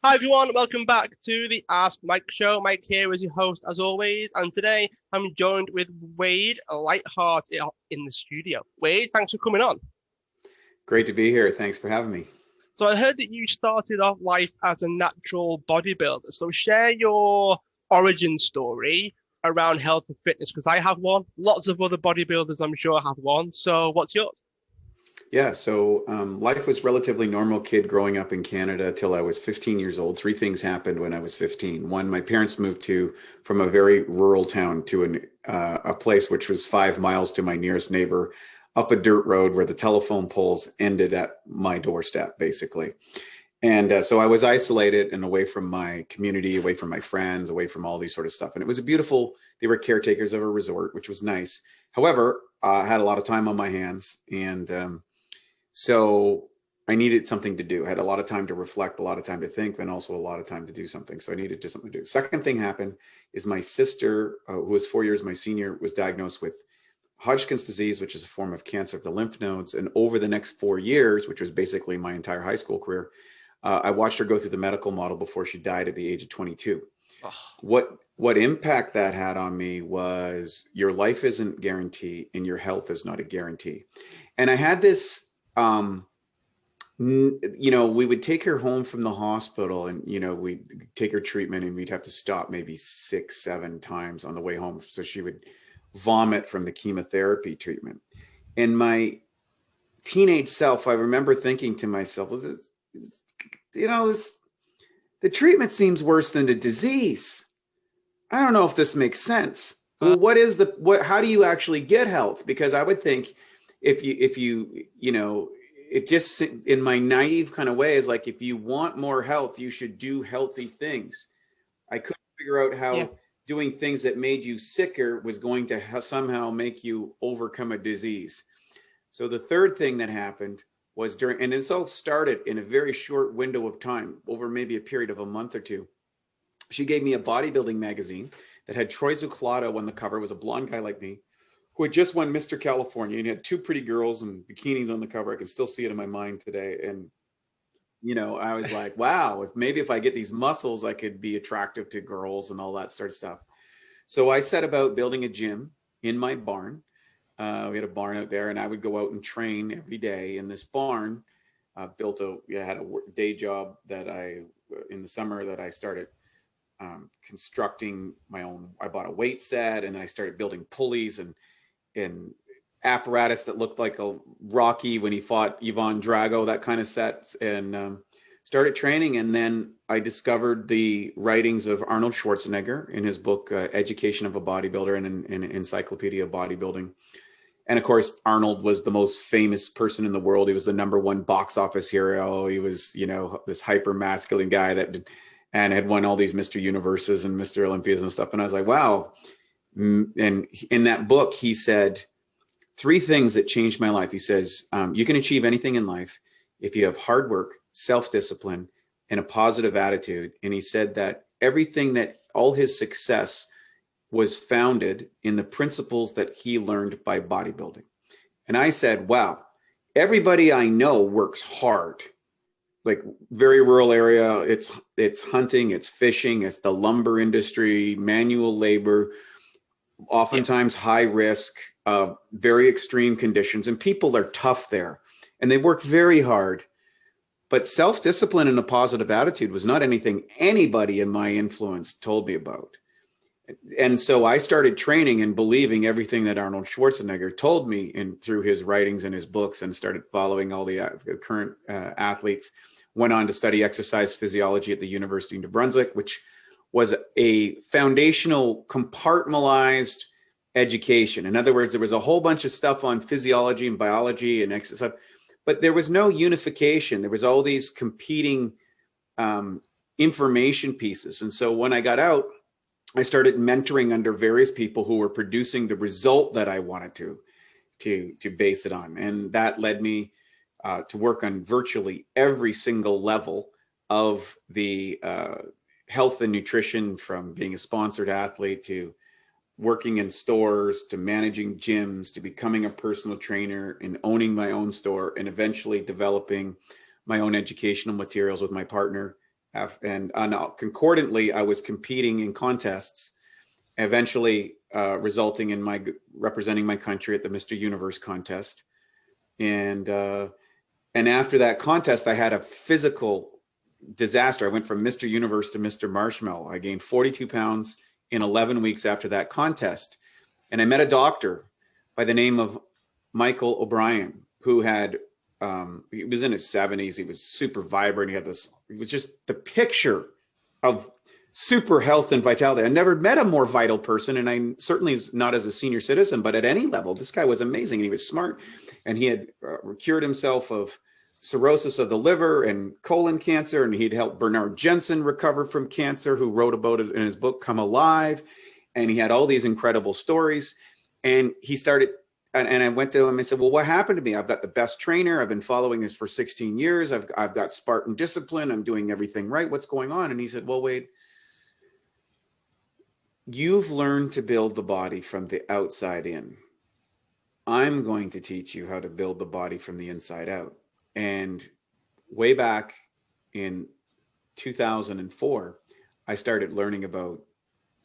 Hi everyone, welcome back to the Ask Mike Show. Mike here as your host as always, and today I'm joined with Wade Lightheart in the studio. Wade, thanks for coming on. Great to be here. Thanks for having me. So I heard that you started off life as a natural bodybuilder. So share your origin story around health and fitness, because I have one. Lots of other bodybuilders I'm sure have one. So what's yours? Yeah, so life was relatively normal kid growing up in Canada till I was 15 years old. Three things happened when I was 15. One, my parents moved from a very rural town to a place which was 5 miles to my nearest neighbor, up a dirt road where the telephone poles ended at my doorstep, basically. And so I was isolated and away from my community, away from my friends, away from all these sort of stuff. And it was they were caretakers of a resort, which was nice. However, I had a lot of time on my hands, and so I needed something to do. I had a lot of time to reflect, a lot of time to think, and also a lot of time to do something. So I needed to something to do. Second thing happened is my sister, who was 4 years my senior, was diagnosed with Hodgkin's disease, which is a form of cancer of the lymph nodes. And over the next 4 years, which was basically my entire high school career, I watched her go through the medical model before she died at the age of 22. Oh. What impact that had on me was your life isn't guaranteed and your health is not a guarantee. And I had this, we would take her home from the hospital, and, we'd take her treatment, and we'd have to stop maybe 6, 7 times on the way home. So she would vomit from the chemotherapy treatment. In my teenage self, I remember thinking to myself, the treatment seems worse than the disease. I don't know if this makes sense. Well, how do you actually get health? Because I would think it just, in my naive kind of way, is like, if you want more health, you should do healthy things. I couldn't figure out how doing things that made you sicker was going to somehow make you overcome a disease. So the third thing that happened was and this all started in a very short window of time, over maybe a period of a month or two. She gave me a bodybuilding magazine that had Troy Zuclato on the cover. It was a blonde guy like me who had just won Mr. California, and he had 2 pretty girls in bikinis on the cover. I can still see it in my mind today. And, I was like, wow, if I get these muscles, I could be attractive to girls and all that sort of stuff. So I set about building a gym in my barn. We had a barn out there, and I would go out and train every day in this barn. I had a day job in the summer that I started constructing my own. I bought a weight set, and then I started building pulleys and apparatus that looked like a Rocky when he fought Ivan Drago, that kind of sets, and started training. And then I discovered the writings of Arnold Schwarzenegger in his book, Education of a Bodybuilder, and an Encyclopedia of Bodybuilding. And of course, Arnold was the most famous person in the world. He was the #1 box office hero. He was, this hyper masculine guy and had won all these Mr. Universes and Mr. Olympias and stuff. And I was like, wow. And in that book, he said 3 things that changed my life. He says, you can achieve anything in life if you have hard work, self-discipline, and a positive attitude. And he said that all his success was founded in the principles that he learned by bodybuilding. And I said, wow, everybody I know works hard. Like, very rural area, it's hunting, it's fishing, it's the lumber industry, manual labor, oftentimes high risk, very extreme conditions, and people are tough there, and they work very hard. But self-discipline and a positive attitude was not anything anybody in my influence told me about. And so I started training and believing everything that Arnold Schwarzenegger told me through his writings and his books, and started following all the current athletes. Went on to study exercise physiology at the University of New Brunswick, which was a foundational compartmentalized education. In other words, there was a whole bunch of stuff on physiology and biology and exercise, but there was no unification. There was all these competing information pieces. And so when I got out, I started mentoring under various people who were producing the result that I wanted to base it on. And that led me to work on virtually every single level of the health and nutrition, from being a sponsored athlete to working in stores to managing gyms to becoming a personal trainer and owning my own store, and eventually developing my own educational materials with my partner And concordantly, I was competing in contests, eventually resulting in my representing my country at the Mr. Universe contest. And after that contest, I had a physical disaster. I went from Mr. Universe to Mr. Marshmallow. I gained 42 pounds in 11 weeks after that contest. And I met a doctor by the name of Michael O'Brien, who had, he was in his 70s. He was super vibrant. He was just the picture of super health and vitality. I never met a more vital person. And I certainly not as a senior citizen, but at any level, this guy was amazing. And he was smart, and he had cured himself of cirrhosis of the liver and colon cancer. And he'd helped Bernard Jensen recover from cancer, who wrote about it in his book, Come Alive. And he had all these incredible stories. And he started, and I went to him and said, well, what happened to me? I've got the best trainer. I've been following this for 16 years. I've got Spartan discipline. I'm doing everything right. What's going on? And he said, well, Wade, you've learned to build the body from the outside in. I'm going to teach you how to build the body from the inside out. And way back in 2004, I started learning about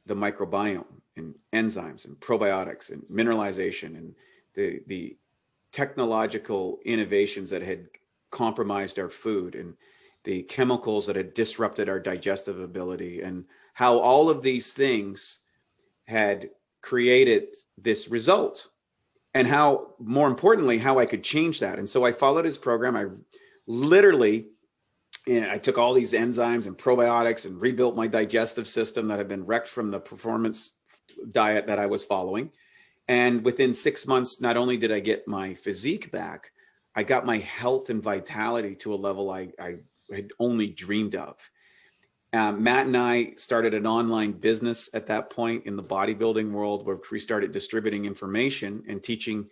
the microbiome and enzymes and probiotics and mineralization and the technological innovations that had compromised our food and the chemicals that had disrupted our digestive ability, and how all of these things had created this result, and how, more importantly, how I could change that. And so I followed his program. I literally, I took all these enzymes and probiotics and rebuilt my digestive system that had been wrecked from the performance diet that I was following. And within 6 months, not only did I get my physique back, I got my health and vitality to a level I had only dreamed of. Matt and I started an online business at that point in the bodybuilding world, where we started distributing information and teaching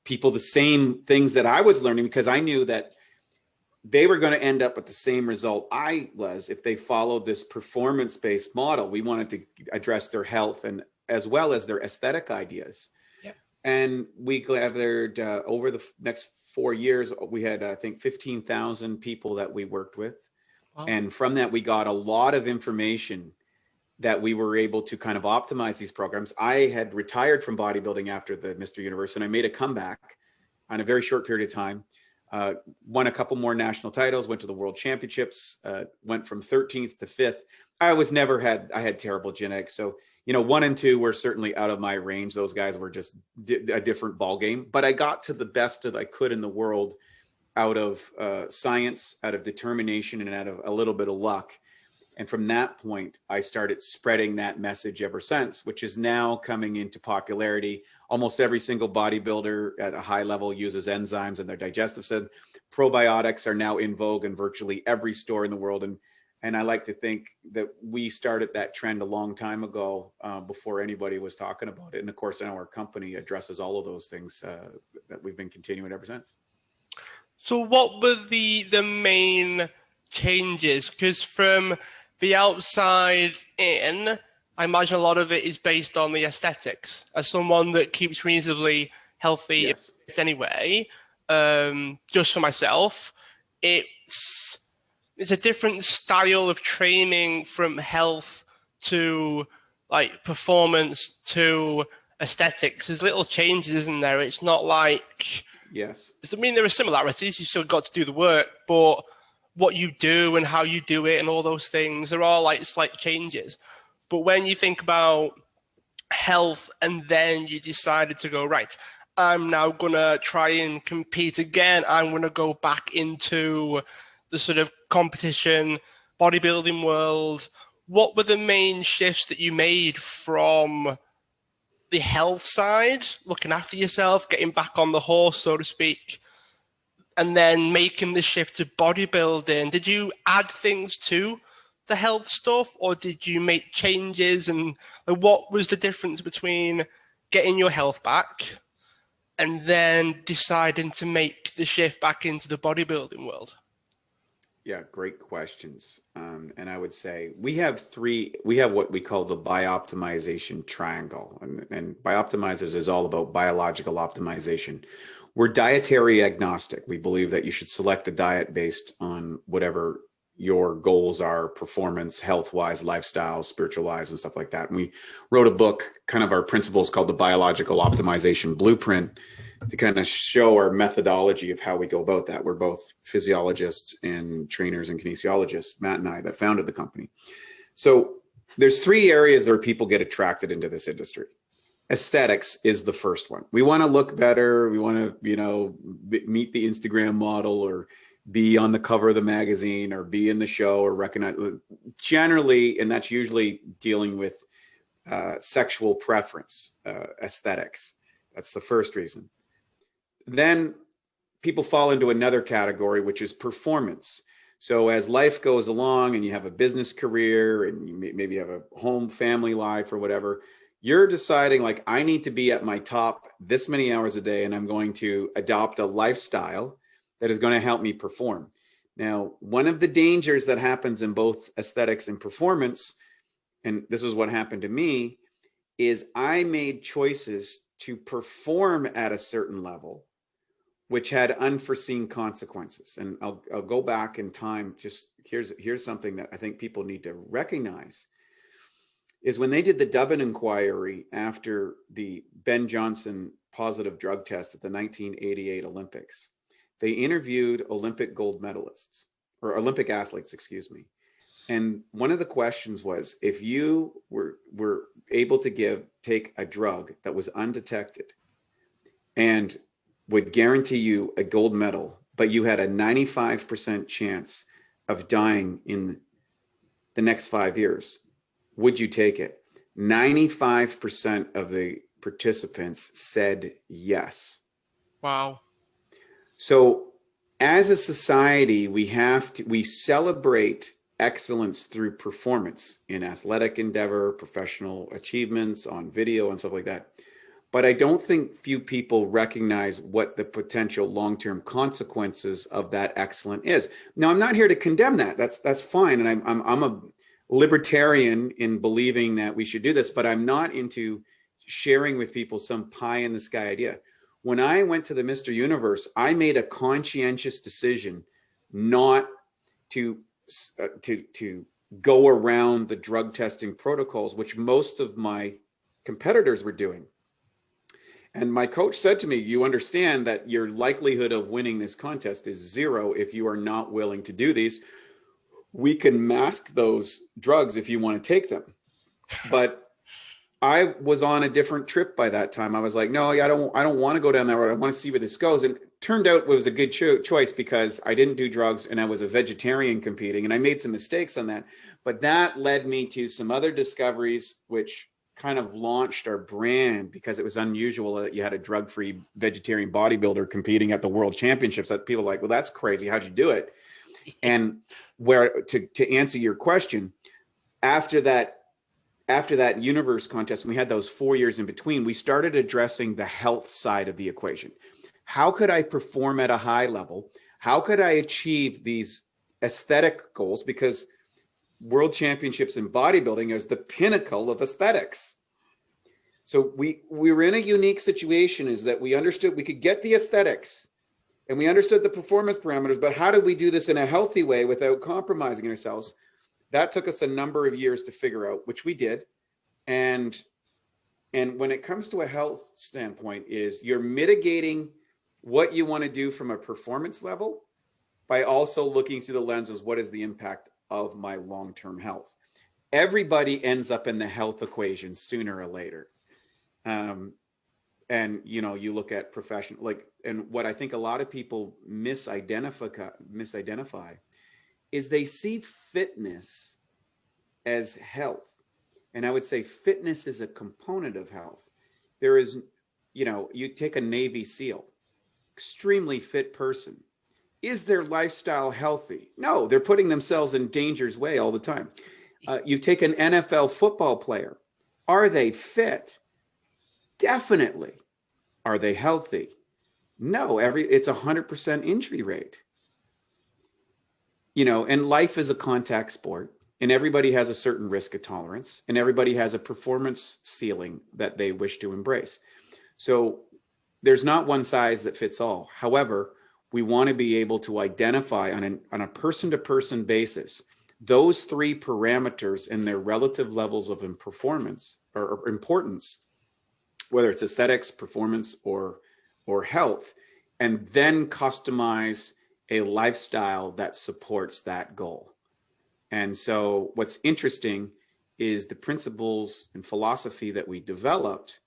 people the same things that I was learning, because I knew that they were going to end up with the same result I was if they followed this performance-based model. We wanted to address their health and as well as their aesthetic ideas. Yeah. And we gathered over the next 4 years, we had, I think, 15,000 people that we worked with. Wow. And from that, we got a lot of information that we were able to kind of optimize these programs. I had retired from bodybuilding after the Mr. Universe, and I made a comeback on a very short period of time. Won a couple more national titles, went to the world championships, went from 13th to 5th. I had terrible genetics. So, 1 and 2 were certainly out of my range. Those guys were just a different ball game, but I got to the best that I could in the world out of science, out of determination, and out of a little bit of luck. And from that point, I started spreading that message ever since, which is now coming into popularity. Almost every single bodybuilder at a high level uses enzymes in their digestive system. Probiotics are now in vogue in virtually every store in the world. And I like to think that we started that trend a long time ago, before anybody was talking about it. And of course, now our company addresses all of those things that we've been continuing ever since. So what were the main changes? Because from the outside in, I imagine a lot of it is based on the aesthetics. As someone that keeps reasonably healthy, yes, anyway, just for myself, it's a different style of training, from health to like performance to aesthetics. There's little changes, isn't there? It's not like, yes, I mean, there are similarities. You still got to do the work, but what you do and how you do it and all those things are all like slight changes. But when you think about health and then you decided to go, right, I'm now going to try and compete again. I'm going to go back into the sort of competition bodybuilding world. What were the main shifts that you made from the health side, looking after yourself, getting back on the horse, so to speak, and then making the shift to bodybuilding? Did you add things to the health stuff, or did you make changes? And what was the difference between getting your health back and then deciding to make the shift back into the bodybuilding world? Yeah, great questions. And I would say we have what we call the BIOptimization triangle. And BIOptimizers is all about biological optimization. We're dietary agnostic. We believe that you should select a diet based on whatever your goals are, performance, health-wise, lifestyle, spiritual-wise, and stuff like that. And we wrote a book, kind of our principles, called the Biological Optimization Blueprint, to kind of show our methodology of how we go about that. We're both physiologists and trainers and kinesiologists, Matt and I, that founded the company. So there's three areas where people get attracted into this industry. Aesthetics is the first one. We want to look better. We want to, meet the Instagram model, or be on the cover of the magazine, or be in the show, or recognize generally. And that's usually dealing with sexual preference, aesthetics. That's the first reason. Then people fall into another category, which is performance. So as life goes along and you have a business career, and you maybe have a home family life or whatever, you're deciding, like, I need to be at my top this many hours a day, and I'm going to adopt a lifestyle that is going to help me perform. Now, one of the dangers that happens in both aesthetics and performance, and this is what happened to me, is I made choices to perform at a certain level, which had unforeseen consequences. And I'll go back in time. Just here's something that I think people need to recognize, is when they did the Dublin inquiry after the Ben Johnson positive drug test at the 1988 Olympics, they interviewed Olympic gold medalists, or Olympic athletes, excuse me. And one of the questions was, if you were able to take a drug that was undetected and would guarantee you a gold medal, but you had a 95% chance of dying in the next 5 years, would you take it? 95% of the participants said yes. Wow. So as a society, we celebrate excellence through performance in athletic endeavor, professional achievements, on video and stuff like that. But I don't think few people recognize what the potential long-term consequences of that excellence is. Now, I'm not here to condemn that. That's fine. And I'm a libertarian in believing that we should do this, but I'm not into sharing with people some pie in the sky idea. When I went to the Mr. Universe, I made a conscientious decision not to go around the drug testing protocols, which most of my competitors were doing. And my coach said to me, you understand that your likelihood of winning this contest is zero if you are not willing to do these. We can mask those drugs if you want to take them. But I was on a different trip by that time. I was like, no, I don't want to go down that road. I want to see where this goes. And it turned out it was a good choice, because I didn't do drugs and I was a vegetarian competing, and I made some mistakes on that. But that led me to some other discoveries, which kind of launched our brand, because it was unusual that you had a drug-free vegetarian bodybuilder competing at the world championships. That people were like, well, that's crazy. How'd you do it? And where to answer your question, after that universe contest, we had those 4 years in between, we started addressing the health side of the equation. How could I perform at a high level? How could I achieve these aesthetic goals? Because world championships in bodybuilding is the pinnacle of aesthetics. So we were in a unique situation, is that we understood we could get the aesthetics and we understood the performance parameters, but how do we do this in a healthy way without compromising ourselves? That took us a number of years to figure out, which we did. And when it comes to a health standpoint, is you're mitigating what you want to do from a performance level by also looking through the lenses, what is the impact of my long-term health? Everybody ends up in the health equation sooner or later. And, you look at professional, and what I think a lot of people misidentify is they see fitness as health. And I would say fitness is a component of health. There is, you take a Navy SEAL, extremely fit person. Is their lifestyle healthy? No, they're putting themselves in danger's way all the time. You take an NFL football player. Are they fit? Definitely. Are they healthy? No, it's 100% injury rate. And life is a contact sport, and everybody has a certain risk tolerance, and everybody has a performance ceiling that they wish to embrace. So there's not one size that fits all. However, we want to be able to identify on a person-to-person basis those three parameters and their relative levels of performance or importance, whether it's aesthetics, performance, or health, and then customize a lifestyle that supports that goal. And so what's interesting is the principles and philosophy that we developed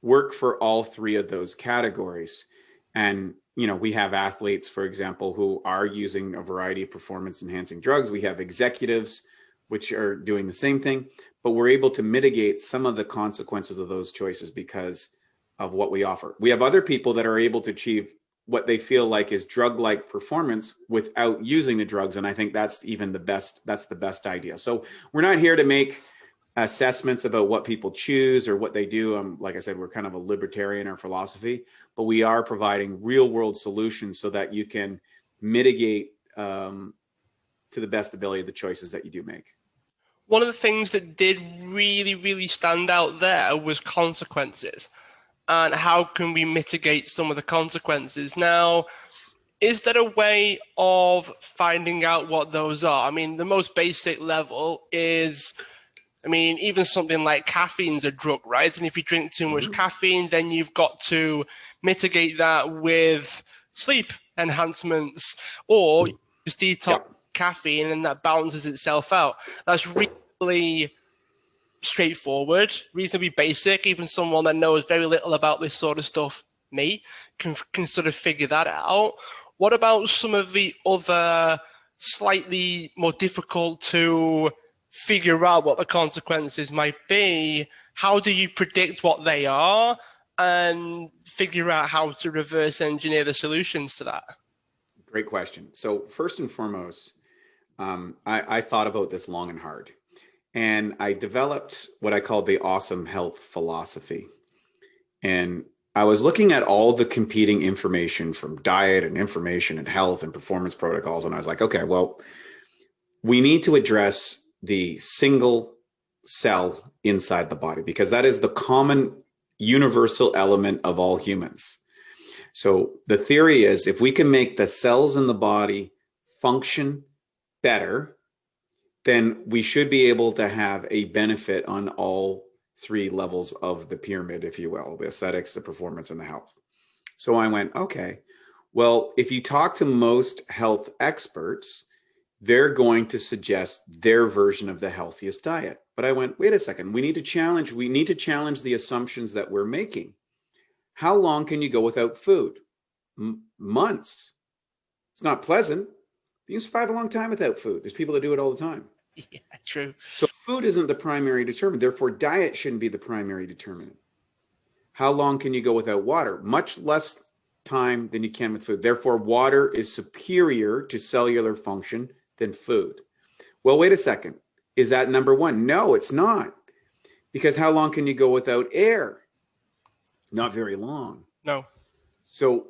work for all three of those categories. And, you know, we have athletes, for example, who are using a variety of performance enhancing drugs. We have executives, which are doing the same thing, but we're able to mitigate some of the consequences of those choices because of what we offer. We have other people that are able to achieve what they feel like is drug-like performance without using the drugs. And I think that's even that's the best idea. So we're not here to make assessments about what people choose or what they do. Like I said, we're kind of a libertarian in our philosophy, but we are providing real world solutions so that you can mitigate to the best ability the choices that you do make. One of the things that did really, really stand out there was consequences. And how can we mitigate some of the consequences? Now, is there a way of finding out what those are? I mean, the most basic level is, I mean, even something like caffeine's a drug, right? And if you drink too much caffeine, then you've got to mitigate that with sleep enhancements or just detox caffeine, and that balances itself out. That's really straightforward, reasonably basic. Even someone that knows very little about this sort of stuff, me, can sort of figure that out. What about some of the other slightly more difficult to figure out what the consequences might be? How do you predict what they are and figure out how to reverse engineer the solutions to that? Great question. So first and foremost, I thought about this long and hard. And I developed what I call the awesome health philosophy. And I was looking at all the competing information from diet and information and health and performance protocols. And I was like, okay, well, we need to address the single cell inside the body because that is the common universal element of all humans. So the theory is if we can make the cells in the body function better, then we should be able to have a benefit on all three levels of the pyramid, if you will, the aesthetics, the performance, and the health. So I went, okay, well, if you talk to most health experts, they're going to suggest their version of the healthiest diet. But I went, wait a second, we need to challenge the assumptions that we're making. How long can you go without food? Months. It's not pleasant. You can survive a long time without food. There's people that do it all the time. Yeah, true. So food isn't the primary determinant. Therefore, diet shouldn't be the primary determinant. How long can you go without water? Much less time than you can with food. Therefore, water is superior to cellular function than food. Well, wait a second. Is that number one? No, it's not. Because how long can you go without air? Not very long. No. So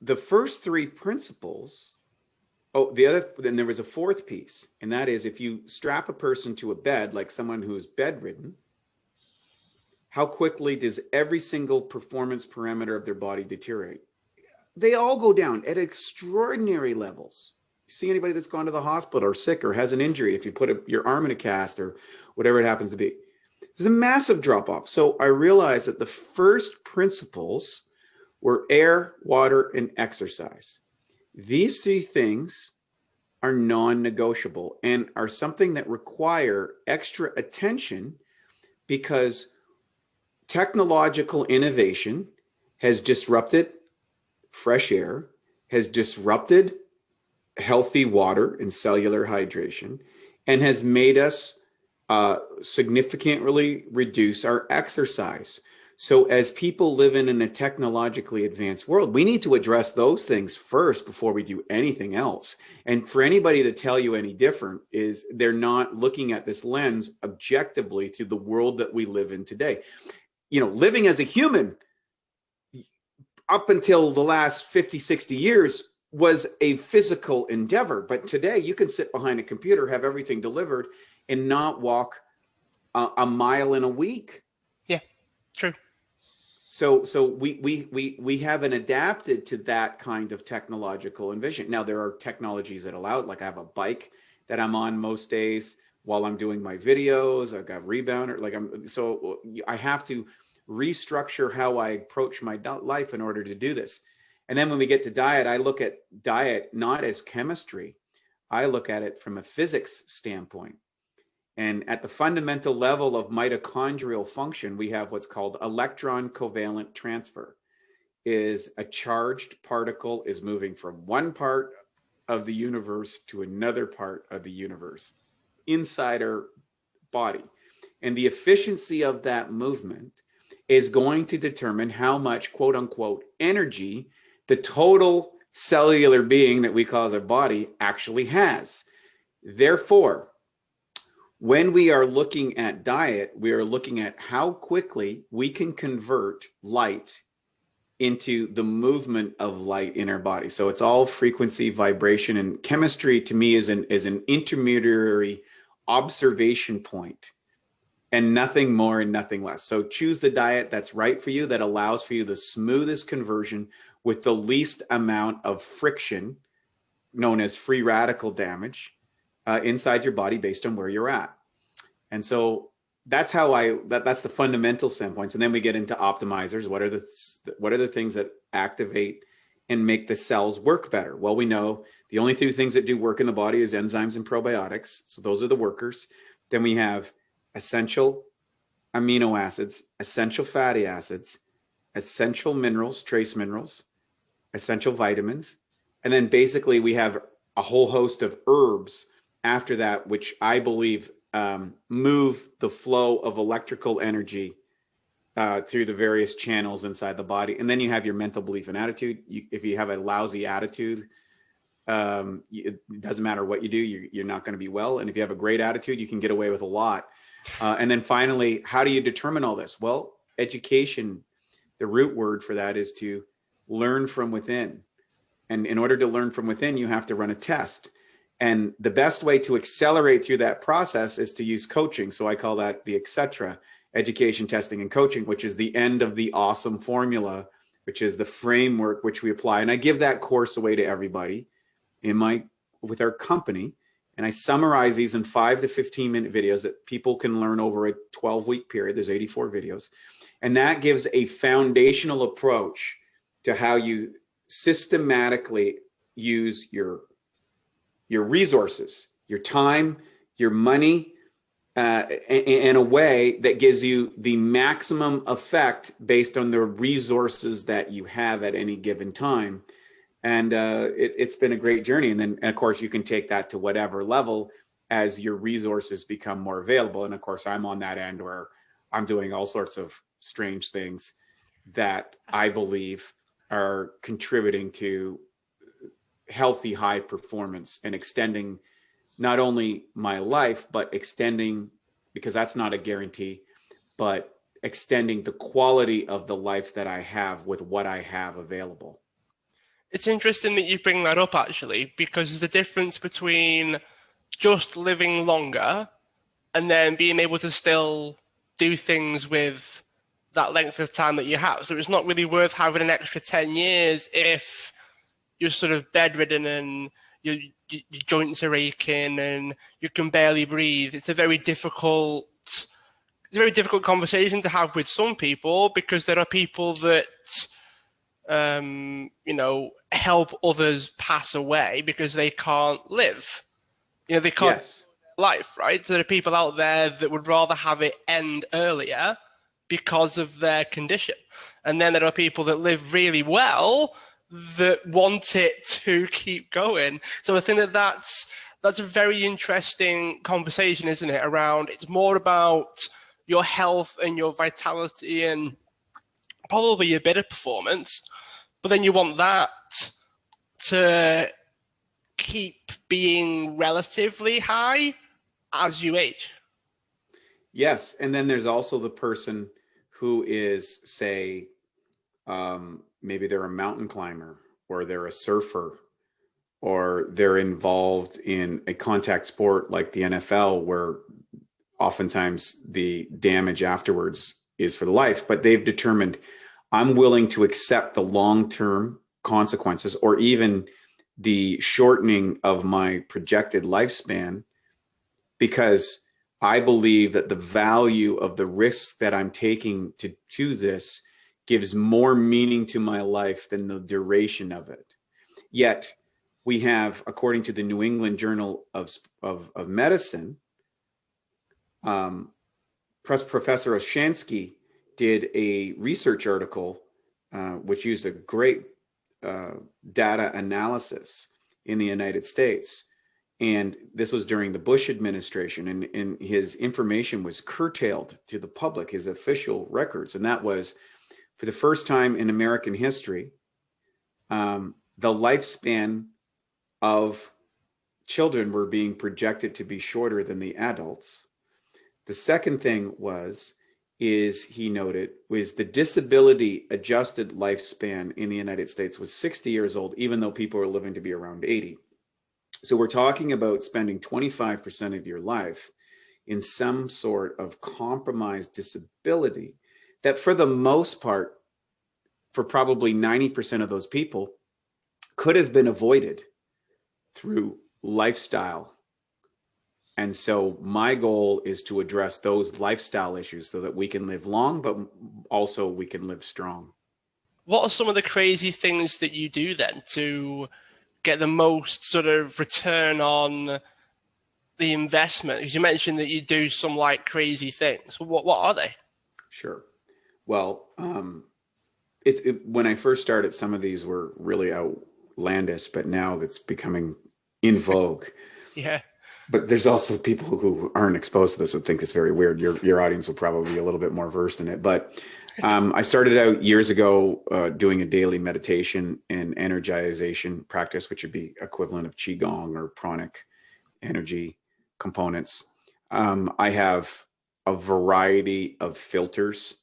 the first three principles. Then there was a fourth piece, and that is if you strap a person to a bed, like someone who's bedridden, how quickly does every single performance parameter of their body deteriorate? They all go down at extraordinary levels. You see anybody that's gone to the hospital or sick or has an injury, if you put your arm in a cast or whatever it happens to be, there's a massive drop off. So I realized that the first principles were air, water, and exercise. These three things are non-negotiable and are something that require extra attention because technological innovation has disrupted fresh air, has disrupted healthy water and cellular hydration, and has made us significantly reduce our exercise. So as people live in a technologically advanced world, we need to address those things first before we do anything else. And for anybody to tell you any different is they're not looking at this lens objectively through the world that we live in today. You know, living as a human up until the last 50, 60 years was a physical endeavor. But today you can sit behind a computer, have everything delivered, and not walk a mile in a week. Yeah, true. So we haven't adapted to that kind of technological envision. Now there are technologies that allow it. Like I have a bike that I'm on most days while I'm doing my videos. I've got Rebounder. So I have to restructure how I approach my life in order to do this. And then when we get to diet, I look at diet not as chemistry. I look at it from a physics standpoint. And at the fundamental level of mitochondrial function, we have what's called electron covalent transfer. Is a charged particle is moving from one part of the universe to another part of the universe inside our body. And the efficiency of that movement is going to determine how much, quote unquote, energy the total cellular being that we call as a body actually has. Therefore, when we are looking at diet, we are looking at how quickly we can convert light into the movement of light in our body. So it's all frequency, vibration, and chemistry to me is an intermediary observation point, and nothing more and nothing less. So choose the diet that's right for you, that allows for you the smoothest conversion with the least amount of friction, known as free radical damage, inside your body based on where you're at. And so that's how that's the fundamental standpoints. And then we get into optimizers. What are the things that activate and make the cells work better? Well, we know the only two things that do work in the body is enzymes and probiotics. So those are the workers. Then we have essential amino acids, essential fatty acids, essential minerals, trace minerals, essential vitamins. And then basically we have a whole host of herbs after that, which I believe move the flow of electrical energy through the various channels inside the body. And then you have your mental belief and attitude. If you have a lousy attitude, it doesn't matter what you do, you're not going to be well. And if you have a great attitude, you can get away with a lot. And then finally, how do you determine all this? Well, education, the root word for that is to learn from within. And in order to learn from within, you have to run a test. And the best way to accelerate through that process is to use coaching. So I call that the etc. Education, testing, and coaching, which is the end of the awesome formula, which is the framework which we apply. And I give that course away to everybody with our company. And I summarize these in 5 to 15-minute videos that people can learn over a 12-week period. There's 84 videos. And that gives a foundational approach to how you systematically use your resources, your time, your money, in a way that gives you the maximum effect based on the resources that you have at any given time. And it's been a great journey. And then, of course, you can take that to whatever level as your resources become more available. And of course, I'm on that end where I'm doing all sorts of strange things that I believe are contributing to healthy, high performance and extending not only my life, but extending, because that's not a guarantee, but extending the quality of the life that I have with what I have available. It's interesting that you bring that up, actually, because there's a difference between just living longer and then being able to still do things with that length of time that you have. So it's not really worth having an extra 10 years if you're sort of bedridden and your joints are aching and you can barely breathe. It's a very difficult conversation to have with some people, because there are people that help others pass away because they can't live. They can't life, right? So there are people out there that would rather have it end earlier because of their condition. And then there are people that live really well that want it to keep going. So I think that's a very interesting conversation, isn't it? Around, it's more about your health and your vitality and probably a bit of performance, but then you want that to keep being relatively high as you age. Yes. And then there's also the person who is, say, maybe they're a mountain climber, or they're a surfer, or they're involved in a contact sport like the NFL, where oftentimes the damage afterwards is for the life. But they've determined, I'm willing to accept the long-term consequences or even the shortening of my projected lifespan, because I believe that the value of the risks that I'm taking to this gives more meaning to my life than the duration of it. Yet we have, according to the New England Journal of Medicine, Professor Oshansky did a research article which used a great data analysis in the United States. And this was during the Bush administration, and his information was curtailed to the public, his official records. And that was, for the first time in American history, the lifespan of children were being projected to be shorter than the adults. The second thing he noted, was the disability adjusted lifespan in the United States was 60 years old, even though people are living to be around 80. So we're talking about spending 25% of your life in some sort of compromised disability that, for the most part, for probably 90% of those people, could have been avoided through lifestyle. And so my goal is to address those lifestyle issues so that we can live long, but also we can live strong. What are some of the crazy things that you do then to get the most sort of return on the investment? Because you mentioned that you do some like crazy things. What are they? Sure. Well, when I first started, some of these were really outlandish, but now it's becoming in vogue. Yeah. But there's also people who aren't exposed to this and think it's very weird. Your audience will probably be a little bit more versed in it. But I started out years ago doing a daily meditation and energization practice, which would be equivalent of Qigong or pranic energy components. I have a variety of filters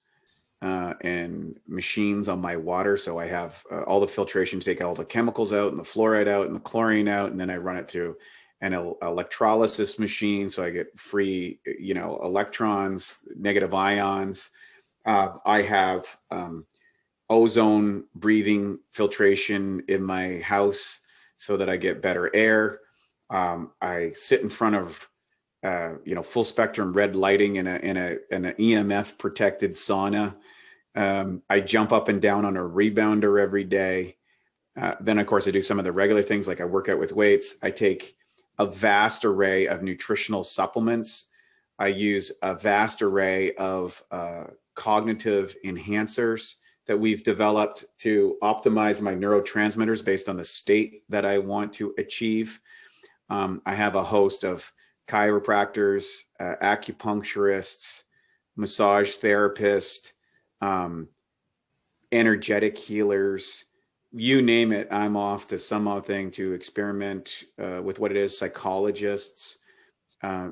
and machines on my water. So I have all the filtration to take all the chemicals out and the fluoride out and the chlorine out, and then I run it through an electrolysis machine, so I get free, electrons, negative ions. I have ozone breathing filtration in my house so that I get better air. I sit in front of full spectrum red lighting in an EMF protected sauna. I jump up and down on a rebounder every day. Then of course I do some of the regular things, like I work out with weights. I take a vast array of nutritional supplements. I use a vast array of cognitive enhancers that we've developed to optimize my neurotransmitters based on the state that I want to achieve. I have a host of chiropractors, acupuncturists, massage therapists, energetic healers, you name it. I'm off to some other thing to experiment with what it is, psychologists,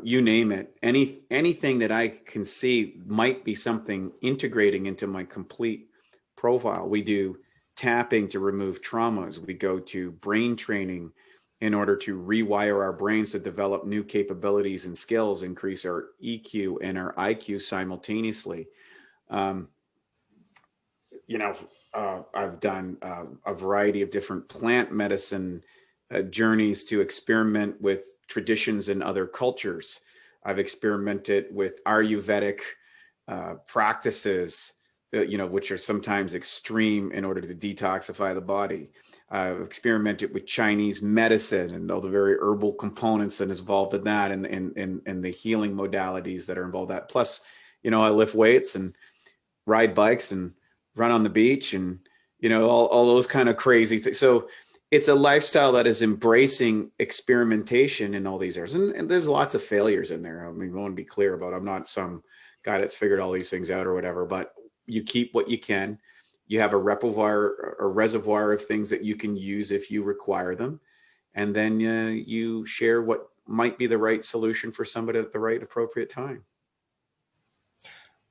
you name it. Anything that I can see might be something integrating into my complete profile. We do tapping to remove traumas. We go to brain training in order to rewire our brains to develop new capabilities and skills, increase our EQ and our IQ simultaneously. I've done a variety of different plant medicine journeys to experiment with traditions in other cultures. I've experimented with Ayurvedic practices, which are sometimes extreme in order to detoxify the body. I've experimented with Chinese medicine and all the very herbal components that is involved in that, and the healing modalities that are involved in that. Plus, I lift weights and ride bikes and run on the beach and, all those kind of crazy things. So it's a lifestyle that is embracing experimentation in all these areas. And there's lots of failures in there. I mean, I want to be clear about, I'm not some guy that's figured all these things out or whatever, but you keep what you can. You have a reservoir of things that you can use if you require them. And then you share what might be the right solution for somebody at the right appropriate time.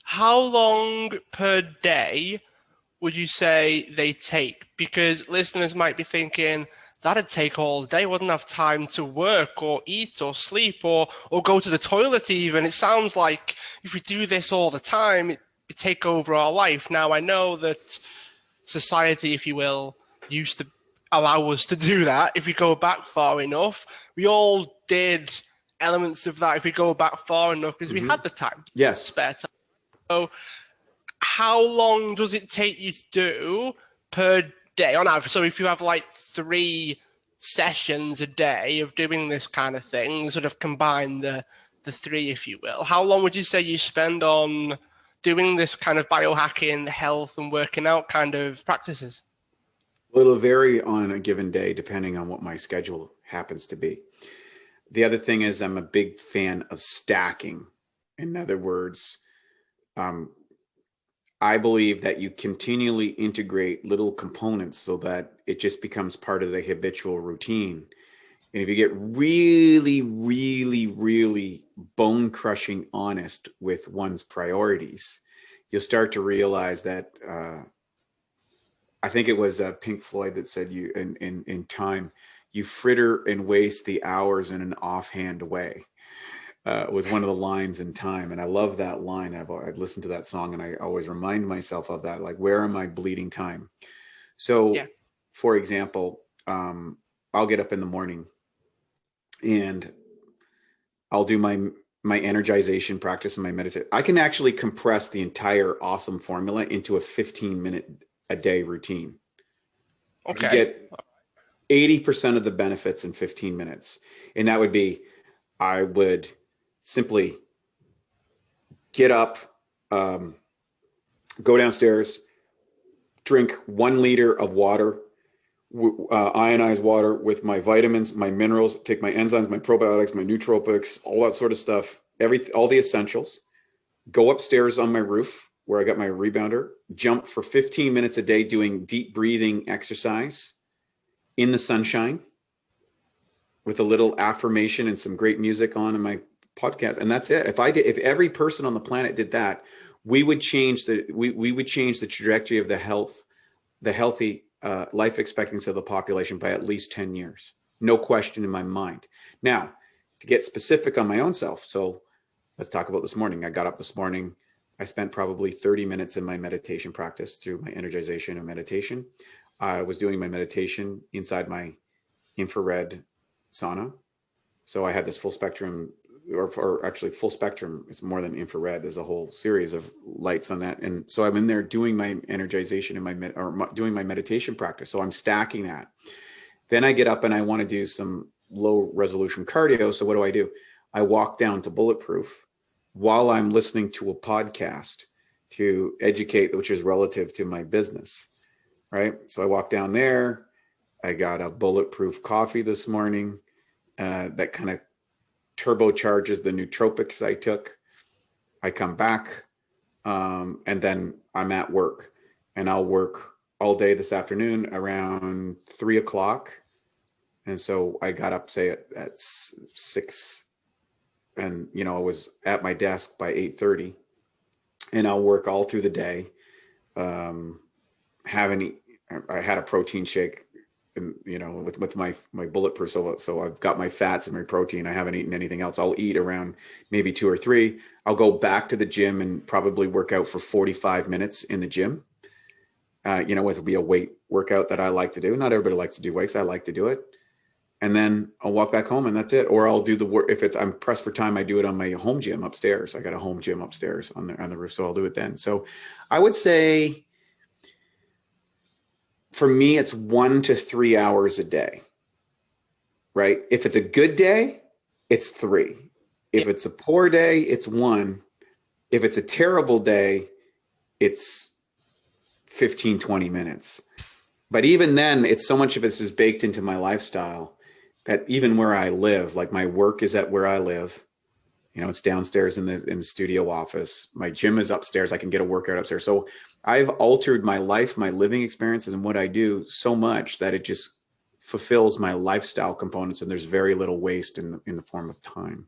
How long per day would you say they take? Because listeners might be thinking, that'd take all day. Wouldn't have time to work or eat or sleep or go to the toilet even. It sounds like if we do this all the time, take over our life. Now, I know that society, if you will, used to allow us to do that. If we go back far enough, we all did elements of that if we go back far enough because we had the time. Yes. Spare time. So how long does it take you to do per day on average? So if you have like 3 sessions a day of doing this kind of thing, sort of combine the 3, if you will, how long would you say you spend on doing this kind of biohacking, health and working out kind of practices? Well, it'll vary on a given day depending on what my schedule happens to be. The other thing is I'm a big fan of stacking. In other words, I believe that you continually integrate little components so that it just becomes part of the habitual routine. And if you get really, really, really bone crushing honest with one's priorities, you'll start to realize that, I think it was Pink Floyd that said you in time, you fritter and waste the hours in an offhand way. Was one of the lines in Time. And I love that line. I've listened to that song and I always remind myself of that, like, where am I bleeding time? So for example, I'll get up in the morning and I'll do my energization practice and my meditation. I can actually compress the entire awesome formula into a 15-minute a day routine. Okay. You get 80% of the benefits in 15 minutes. And that would be, I would simply get up, go downstairs, drink 1 liter of water, ionized water with my vitamins, my minerals, take my enzymes, my probiotics, my nootropics, all that sort of stuff, all the essentials, go upstairs on my roof where I got my rebounder, jump for 15 minutes a day doing deep breathing exercise in the sunshine with a little affirmation and some great music on in my podcast. And that's it. If every person on the planet did that, we would change the trajectory of the healthy life expectancy of the population by at least 10 years. No question in my mind. Now, to get specific on my own self. So let's talk about this morning. I got up this morning. I spent probably 30 minutes in my meditation practice through my energization and meditation. I was doing my meditation inside my infrared sauna. So I had this full spectrum, or actually full spectrum, it's more than infrared. There's a whole series of lights on that. And so I'm in there doing my energization and doing my meditation practice. So I'm stacking that. Then I get up and I want to do some low resolution cardio. So what do? I walk down to Bulletproof while I'm listening to a podcast to educate, which is relative to my business, right? So I walk down there. I got a Bulletproof coffee this morning that kind of turbocharges the nootropics I took. I come back and then I'm at work, and I'll work all day this afternoon around 3 o'clock. And so I got up, say at 6, and I was at my desk by 8:30, and I'll work all through the day. I had a protein shake, and with my Bulletproof. So I've got my fats and my protein. I haven't eaten anything else. I'll eat around maybe 2 or 3. I'll go back to the gym and probably work out for 45 minutes in the gym. It'll be a weight workout that I like to do. Not everybody likes to do weights. I like to do it. And then I'll walk back home and that's it. Or I'll do the work. If I'm pressed for time, I do it on my home gym upstairs. I got a home gym upstairs on the roof. So I'll do it then. So I would say for me, it's 1 to 3 hours a day, right? If it's a good day, it's 3. If it's a poor day, it's 1. If it's a terrible day, it's 15, 20 minutes. But even then, it's so much of this is baked into my lifestyle that even where I live, like my work is at where I live, it's downstairs in the studio office. My gym is upstairs. I can get a workout upstairs. So I've altered my life, my living experiences, and what I do so much that it just fulfills my lifestyle components, and there's very little waste in the form of time.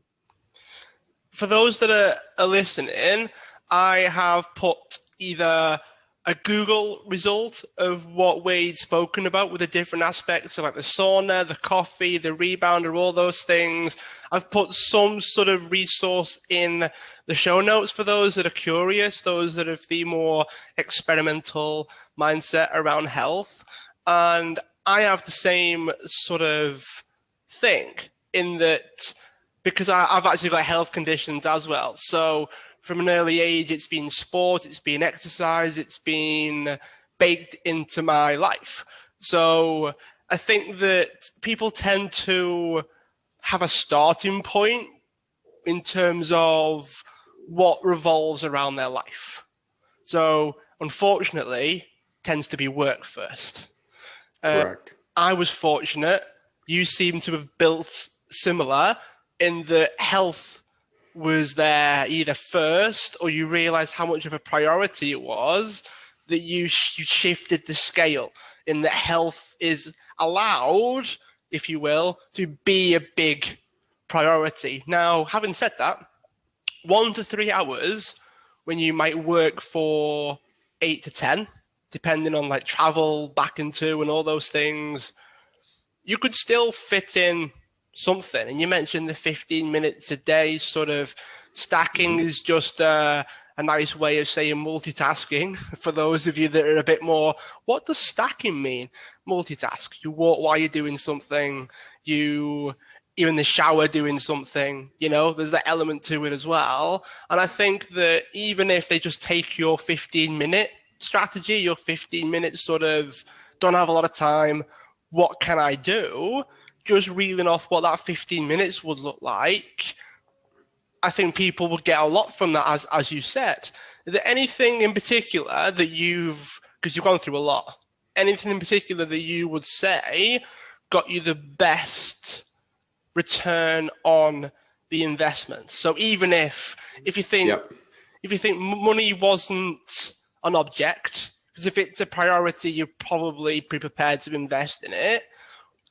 For those that are listening, I have put either a Google result of what Wade's spoken about with the different aspects of like the sauna, the coffee, the rebounder, all those things. I've put some sort of resource in the show notes for those that are curious, those that have the more experimental mindset around health. And I have the same sort of thing in that because I've actually got health conditions as well. So from an early age, it's been sport, it's been exercise, it's been baked into my life. So I think that people tend to have a starting point in terms of what revolves around their life. So unfortunately, tends to be work first. Correct. I was fortunate. You seem to have built similar in that health was there either first or you realized how much of a priority it was that you shifted the scale in that health is allowed, if you will, to be a big priority. Now, having said that, 1 to 3 hours when you might work for 8 to 10, depending on like travel back and to and all those things, you could still fit in something. And you mentioned the 15 minutes a day sort of stacking is just a nice way of saying multitasking. For those of you that are a bit more, what does stacking mean? Multitask. You walk while you're doing something, you're in the shower doing something, there's that element to it as well. And I think that even if they just take your 15-minute strategy, your 15 minutes sort of don't have a lot of time, what can I do? Just reeling off what that 15 minutes would look like, I think people would get a lot from that, as you said. Is there anything in particular that because you've gone through a lot, anything in particular that you would say got you the best return on the investment? So even if you think if you think money wasn't an object, because if it's a priority, you're probably prepared to invest in it.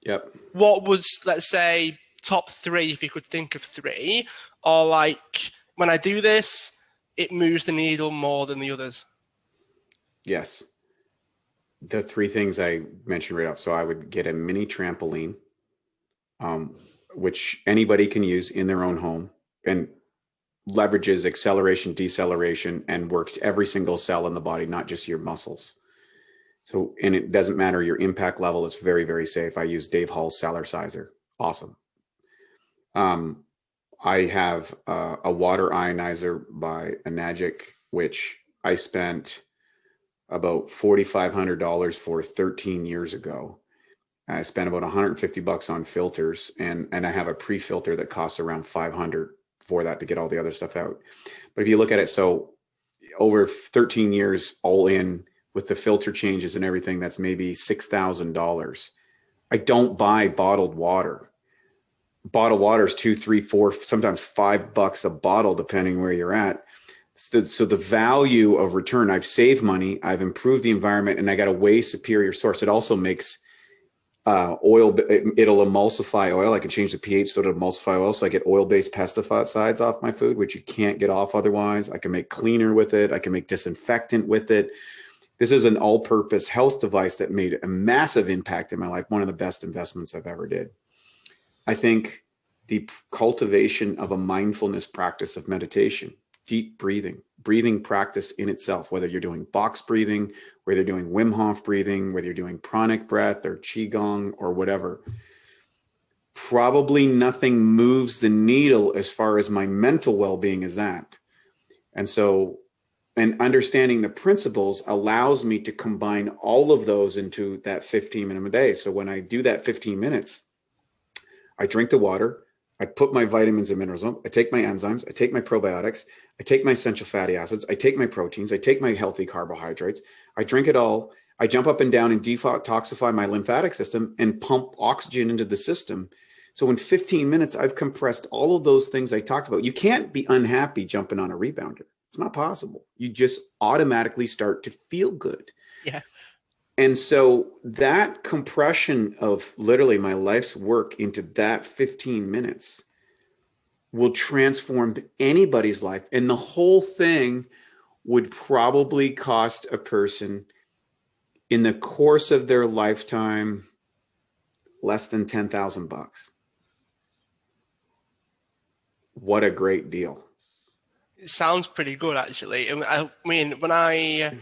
Yep. What was, let's say, top 3, if you could think of 3, or like, when I do this, it moves the needle more than the others? Yes. The 3 things I mentioned right off. So I would get a mini trampoline, which anybody can use in their own home and leverages acceleration, deceleration, and works every single cell in the body, not just your muscles. So, and it doesn't matter your impact level. It's very, very safe. I use Dave Hall's Salercizer. Awesome. I have a water ionizer by Enagic, which I spent about $4,500 for 13 years ago. I spent about $150 on filters, and I have a pre-filter that costs around $500 for that to get all the other stuff out. But if you look at it, so over 13 years all in, with the filter changes and everything, that's maybe $6,000. I don't buy bottled water. Bottled water is $2, $3, $4, sometimes $5 a bottle, depending where you're at. So the value of return, I've saved money, I've improved the environment, and I got a way superior source. It also makes oil, it'll emulsify oil. I can change the pH so it'll emulsify oil. So I get oil-based pesticides off my food, which you can't get off otherwise. I can make cleaner with it. I can make disinfectant with it. This is an all-purpose health device that made a massive impact in my life. One of the best investments I've ever did. I think the cultivation of a mindfulness practice of meditation, deep breathing practice in itself, whether you're doing box breathing, whether you're doing Wim Hof breathing, whether you're doing pranic breath or Qigong or whatever, probably nothing moves the needle as far as my mental well-being as that. And so, and understanding the principles allows me to combine all of those into that 15 minutes a day. So when I do that 15 minutes, I drink the water, I put my vitamins and minerals on, I take my enzymes, I take my probiotics, I take my essential fatty acids, I take my proteins, I take my healthy carbohydrates, I drink it all, I jump up and down and detoxify my lymphatic system and pump oxygen into the system. So in 15 minutes, I've compressed all of those things I talked about. You can't be unhappy jumping on a rebounder. It's not possible. You just automatically start to feel good. Yeah. And so that compression of literally my life's work into that 15 minutes will transform anybody's life. And the whole thing would probably cost a person in the course of their lifetime less than $10,000. What a great deal. It sounds pretty good, actually. I mean, when I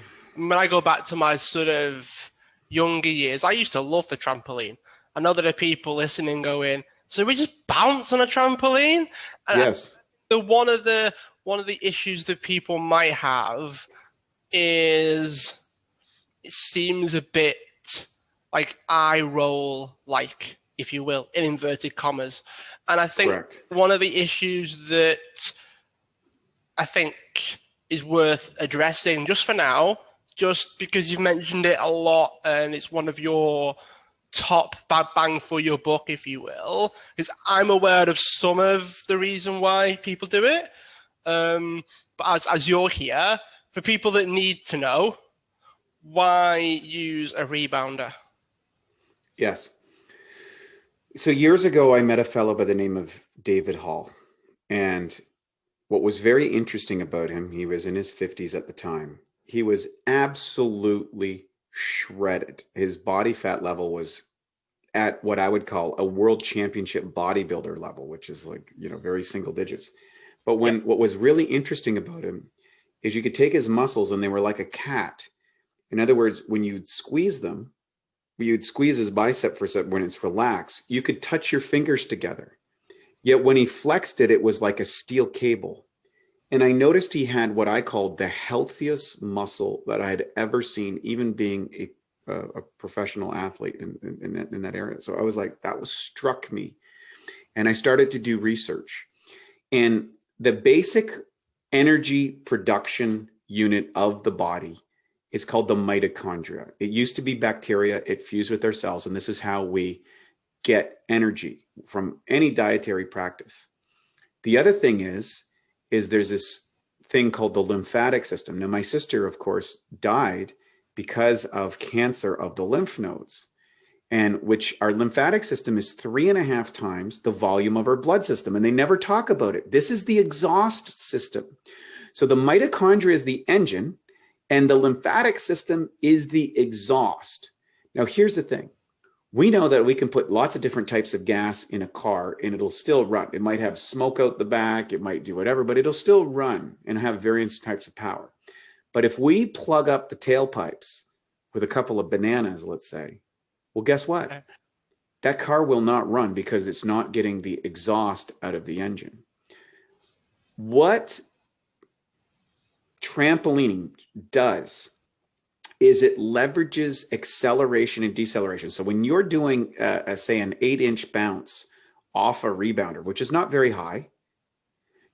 go back to my sort of younger years, I used to love the trampoline. I know there are people listening going, so we just bounce on a trampoline? And Yes. one of the issues that people might have is it seems a bit like eye roll, like, if you will, in inverted commas. And I think Correct. one of the issues that I think is worth addressing just for now, just because you've mentioned it a lot and it's one of your top bang for your buck, if you will, is I'm aware of some of the reason why people do it. But as you're here, for people that need to know, why use a rebounder? Yes. So years ago, I met a fellow by the name of David Hall. And what was very interesting about him, he was in his 50s at the time. He was absolutely shredded. His body fat level was at what I would call a world championship bodybuilder level, which is like, very single digits. But what was really interesting about him is you could take his muscles and they were like a cat. In other words, when you'd squeeze them, you'd squeeze his bicep when it's relaxed, you could touch your fingers together. Yet when he flexed it, it was like a steel cable. And I noticed he had what I called the healthiest muscle that I had ever seen, even being a professional athlete in that area. So I was like, struck me. And I started to do research. And the basic energy production unit of the body is called the mitochondria. It used to be bacteria. It fused with our cells. And this is how we get energy from any dietary practice. The other thing is there's this thing called the lymphatic system. Now, my sister, of course, died because of cancer of the lymph nodes, and which our lymphatic system is 3.5 times the volume of our blood system. And they never talk about it. This is the exhaust system. So the mitochondria is the engine and the lymphatic system is the exhaust. Now, here's the thing. We know that we can put lots of different types of gas in a car and it'll still run. It might have smoke out the back, it might do whatever, but it'll still run and have various types of power. But if we plug up the tailpipes with a couple of bananas, let's say, well, guess what? That car will not run because it's not getting the exhaust out of the engine. What trampolining does is it leverages acceleration and deceleration. So when you're doing, say, an 8-inch bounce off a rebounder, which is not very high,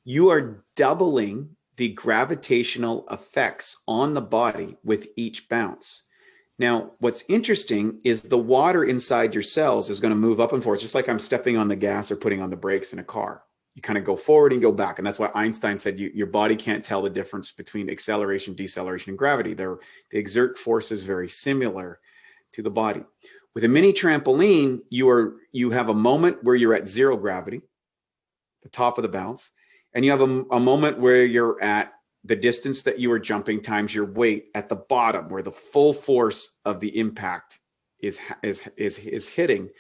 you are doubling the gravitational effects on the body with each bounce. Now, what's interesting is the water inside your cells is going to move up and forth, just like I'm stepping on the gas or putting on the brakes in a car. You kind of go forward and go back. And that's why Einstein said your body can't tell the difference between acceleration, deceleration, and gravity. They exert forces very similar to the body. With a mini trampoline, you have a moment where you're at zero gravity, the top of the bounce, and you have a moment where you're at the distance that you are jumping times your weight at the bottom, where the full force of the impact is hitting.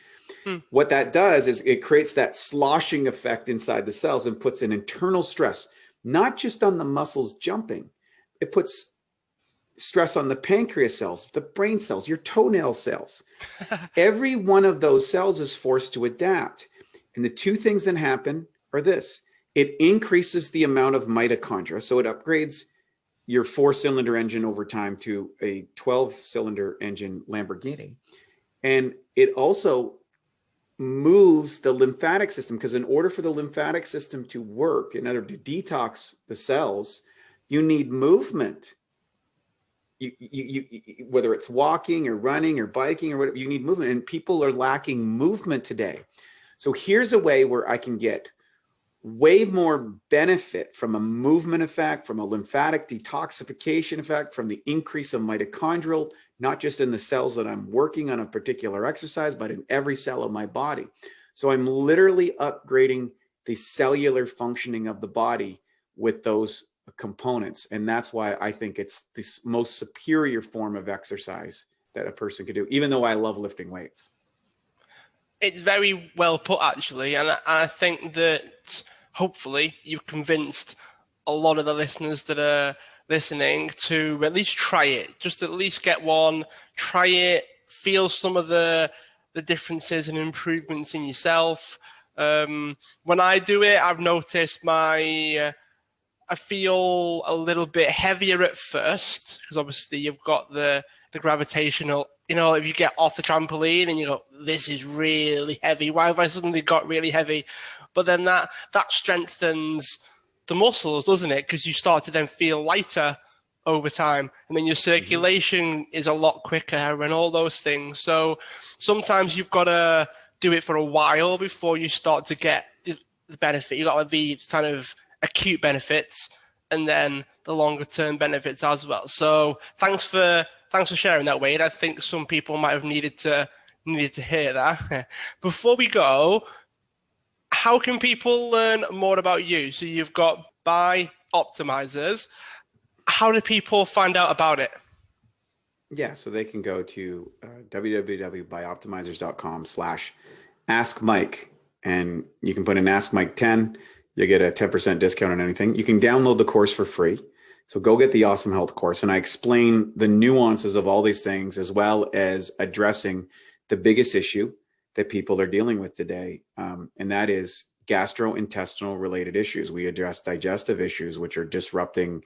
What that does is it creates that sloshing effect inside the cells and puts an internal stress, not just on the muscles jumping. It puts stress on the pancreas cells, the brain cells, your toenail cells. Every one of those cells is forced to adapt. And the two things that happen are this. It increases the amount of mitochondria. So it upgrades your 4-cylinder engine over time to a 12-cylinder engine Lamborghini. And it also moves the lymphatic system, because in order for the lymphatic system to work, in order to detox the cells, you need movement. You whether it's walking or running or biking or whatever, you need movement, and people are lacking movement today. So here's a way where I can get way more benefit from a movement effect, from a lymphatic detoxification effect, from the increase of mitochondrial, not just in the cells that I'm working on a particular exercise, but in every cell of my body. So I'm literally upgrading the cellular functioning of the body with those components. And that's why I think it's the most superior form of exercise that a person could do, even though I love lifting weights. It's very well put, actually. And I think that hopefully you've convinced a lot of the listeners that are listening to at least try it, just at least get one, try it, feel some of the differences and improvements in yourself. When I do it, I've noticed I feel a little bit heavier at first, because obviously you've got the gravitational, if you get off the trampoline and you go, this is really heavy, why have I suddenly got really heavy? But then that strengthens the muscles, doesn't it? Because you start to then feel lighter over time, and then your circulation is a lot quicker and all those things. So sometimes you've got to do it for a while before you start to get the benefit. You've got the kind of acute benefits and then the longer term benefits as well. So thanks for sharing that, Wade. I think some people might have needed to hear that. Before we go, how can people learn more about you? So you've got BIOptimizers. How do people find out about it? Yeah, so they can go to www.bioptimizers.com/askmike, and you can put in Ask Mike 10. You get a 10% discount on anything. You can download the course for free. So go get the Awesome Health course. And I explain the nuances of all these things, as well as addressing the biggest issue that people are dealing with today. And that is gastrointestinal related issues. We address digestive issues, which are disrupting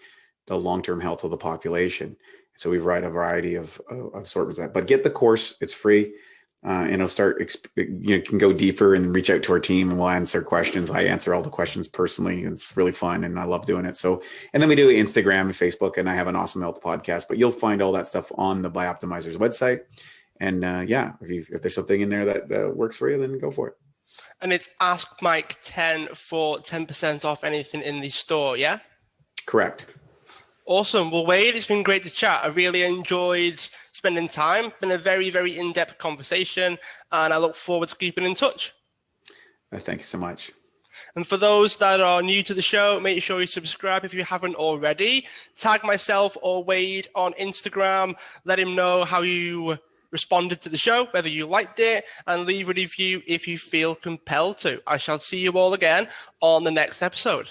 the long-term health of the population. So we write a variety of sorts of that. But get the course, it's free. And it'll start, you can go deeper and reach out to our team, and we'll answer questions. I answer all the questions personally. It's really fun and I love doing it. So, and then we do Instagram and Facebook, and I have an Awesome Health podcast, but you'll find all that stuff on the BIOptimizers website. And if there's something in there that works for you, then go for it. And it's Ask Mike 10 for 10% off anything in the store. Yeah. Correct. Awesome. Well, Wade, it's been great to chat. I really enjoyed spending time. Been a very, very in-depth conversation, and I look forward to keeping in touch. Thank you so much. And for those that are new to the show, make sure you subscribe if you haven't already. Tag myself or Wade on Instagram. Let him know how you responded to the show, whether you liked it, and leave a review if you feel compelled to. I shall see you all again on the next episode.